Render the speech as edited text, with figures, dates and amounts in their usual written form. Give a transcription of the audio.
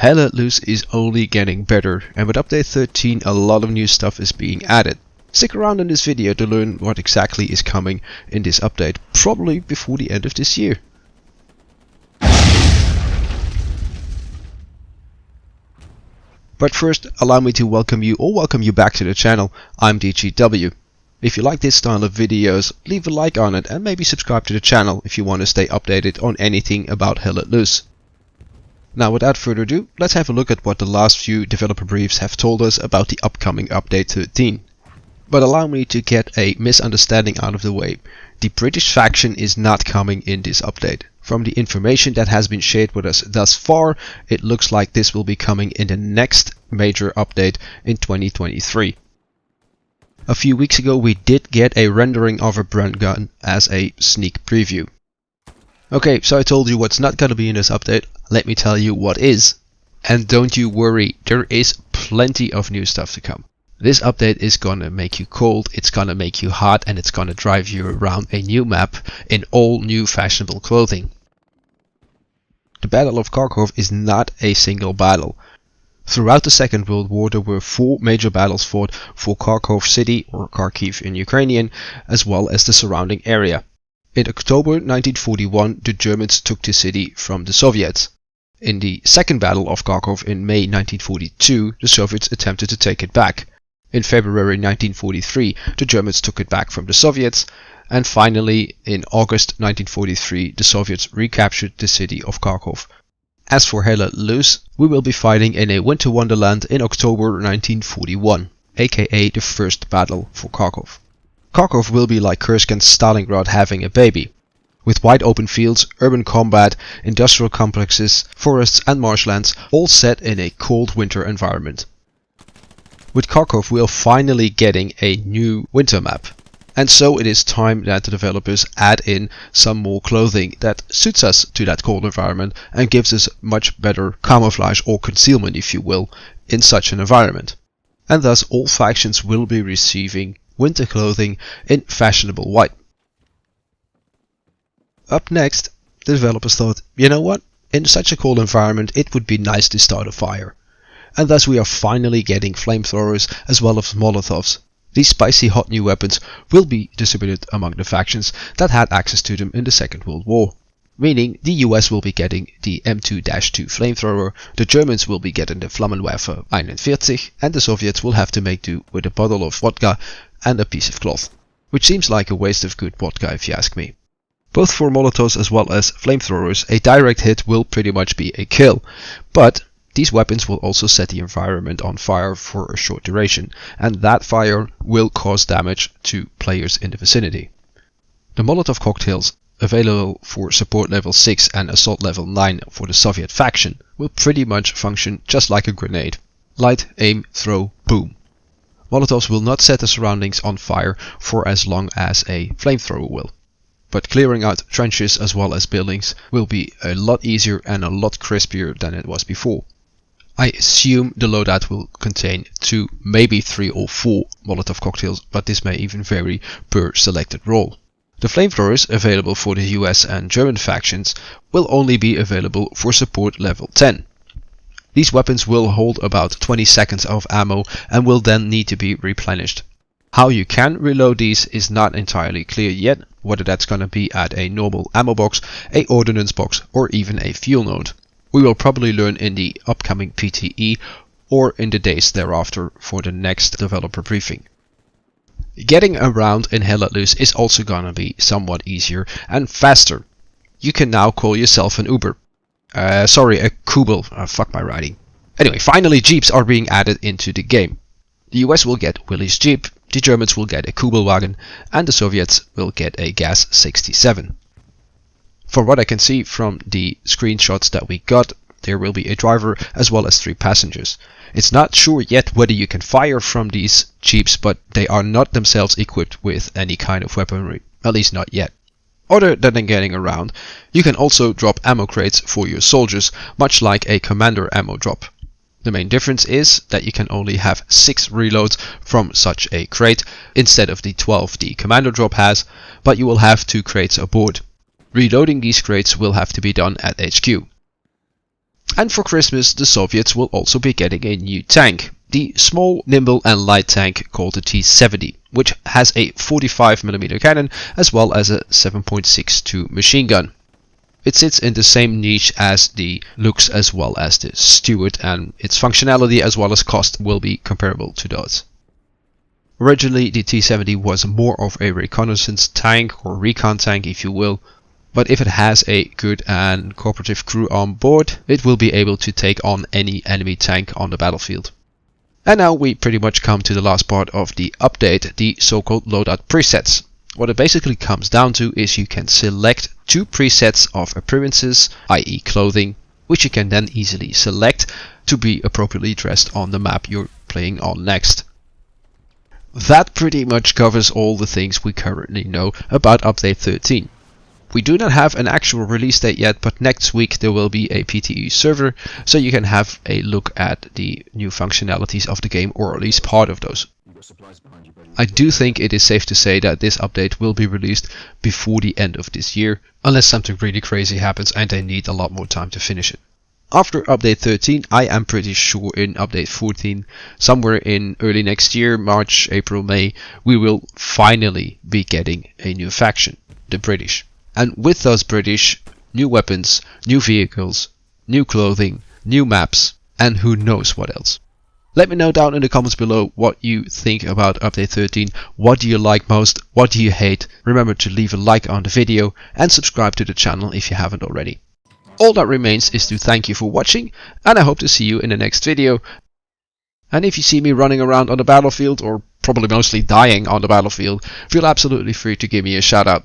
Hell Let Loose is only getting better, and with update 13 a lot of new stuff is being added. Stick around in this video to learn what exactly is coming in this update, probably before the end of this year. But first, allow me to welcome you back to the channel. I'm DGW. If you like this style of videos, leave a like on it and maybe subscribe to the channel if you want to stay updated on anything about Hell Let Loose. Now without further ado, let's have a look at what the last few developer briefs have told us about the upcoming update 13. But allow me to get a misunderstanding out of the way. The British faction is not coming in this update. From the information that has been shared with us thus far, it looks like this will be coming in the next major update in 2023. A few weeks ago we did get a rendering of a Brand gun as a sneak preview. Okay, so I told you what's not gonna be in this update, let me tell you what is. And don't you worry, there is plenty of new stuff to come. This update is gonna make you cold, it's gonna make you hot, and it's gonna drive you around a new map in all new fashionable clothing. The Battle of Kharkov is not a single battle. Throughout the Second World War there were 4 major battles fought for Kharkov city, or Kharkiv in Ukrainian, as well as the surrounding area. In October 1941 the Germans took the city from the Soviets. In the Second Battle of Kharkov in May 1942 the Soviets attempted to take it back. In February 1943 the Germans took it back from the Soviets, and finally in August 1943 the Soviets recaptured the city of Kharkov. As for Hell Let Loose, we will be fighting in a winter wonderland in October 1941, aka the first battle for Kharkov. Kharkov will be like Kursk and Stalingrad having a baby, with wide open fields, urban combat, industrial complexes, forests and marshlands, all set in a cold winter environment. With Kharkov we are finally getting a new winter map, and so it is time that the developers add in some more clothing that suits us to that cold environment and gives us much better camouflage or concealment, if you will, in such an environment. And thus all factions will be receiving winter clothing in fashionable white. Up next, the developers thought, you know what, in such a cold environment it would be nice to start a fire. And thus we are finally getting flamethrowers as well as molotovs. These spicy hot new weapons will be distributed among the factions that had access to them in the Second World War. Meaning the US will be getting the M2-2 flamethrower, the Germans will be getting the Flammenwerfer 41, and the Soviets will have to make do with a bottle of vodka and a piece of cloth. Which seems like a waste of good vodka if you ask me. Both for molotovs as well as flamethrowers, a direct hit will pretty much be a kill, but these weapons will also set the environment on fire for a short duration, and that fire will cause damage to players in the vicinity. The Molotov cocktails, available for support level 6 and assault level 9 for the Soviet faction, will pretty much function just like a grenade. Light, aim, throw, boom. Molotovs will not set the surroundings on fire for as long as a flamethrower will. But clearing out trenches as well as buildings will be a lot easier and a lot crispier than it was before. I assume the loadout will contain 2, maybe 3 or 4 Molotov cocktails, but this may even vary per selected role. The flamethrowers available for the US and German factions will only be available for support level 10. These weapons will hold about 20 seconds of ammo and will then need to be replenished. How you can reload these is not entirely clear yet, whether that's gonna be at a normal ammo box, a ordnance box or even a fuel node. We will probably learn in the upcoming PTE or in the days thereafter for the next developer briefing. Getting around in Hell Let Loose is also gonna be somewhat easier and faster. You can now call yourself an Uber. Sorry, a Kubel. Fuck my writing. Anyway, finally Jeeps are being added into the game. The US will get Willys Jeep, the Germans will get a Kubelwagen, and the Soviets will get a Gas 67. For what I can see from the screenshots that we got, there will be a driver as well as 3 passengers. It's not sure yet whether you can fire from these Jeeps, but they are not themselves equipped with any kind of weaponry, at least not yet. Other than getting around, you can also drop ammo crates for your soldiers, much like a commander ammo drop. The main difference is that you can only have 6 reloads from such a crate instead of the 12 the commander drop has, but you will have 2 crates aboard. Reloading these crates will have to be done at HQ. And for Christmas, the Soviets will also be getting a new tank. The small, nimble and light tank called the T-70, which has a 45mm cannon as well as a 7.62 machine gun. It sits in the same niche as the looks as well as the Stuart, and its functionality as well as cost will be comparable to those. Originally, the T-70 was more of a reconnaissance tank or recon tank if you will, but if it has a good and cooperative crew on board, it will be able to take on any enemy tank on the battlefield. And now we pretty much come to the last part of the update, the so-called loadout presets. What it basically comes down to is you can select 2 presets of appearances, i.e. clothing, which you can then easily select to be appropriately dressed on the map you're playing on next. That pretty much covers all the things we currently know about update 13. We do not have an actual release date yet, but next week there will be a PTE server, so you can have a look at the new functionalities of the game, or at least part of those. I do think it is safe to say that this update will be released before the end of this year, unless something really crazy happens and they need a lot more time to finish it. After update 13, I am pretty sure in update 14, somewhere in early next year, March, April, May, we will finally be getting a new faction, the British. And with those British, new weapons, new vehicles, new clothing, new maps, and who knows what else. Let me know down in the comments below what you think about update 13, what do you like most, what do you hate. Remember to leave a like on the video and subscribe to the channel if you haven't already. All that remains is to thank you for watching, and I hope to see you in the next video. And if you see me running around on the battlefield, or probably mostly dying on the battlefield, feel absolutely free to give me a shout out.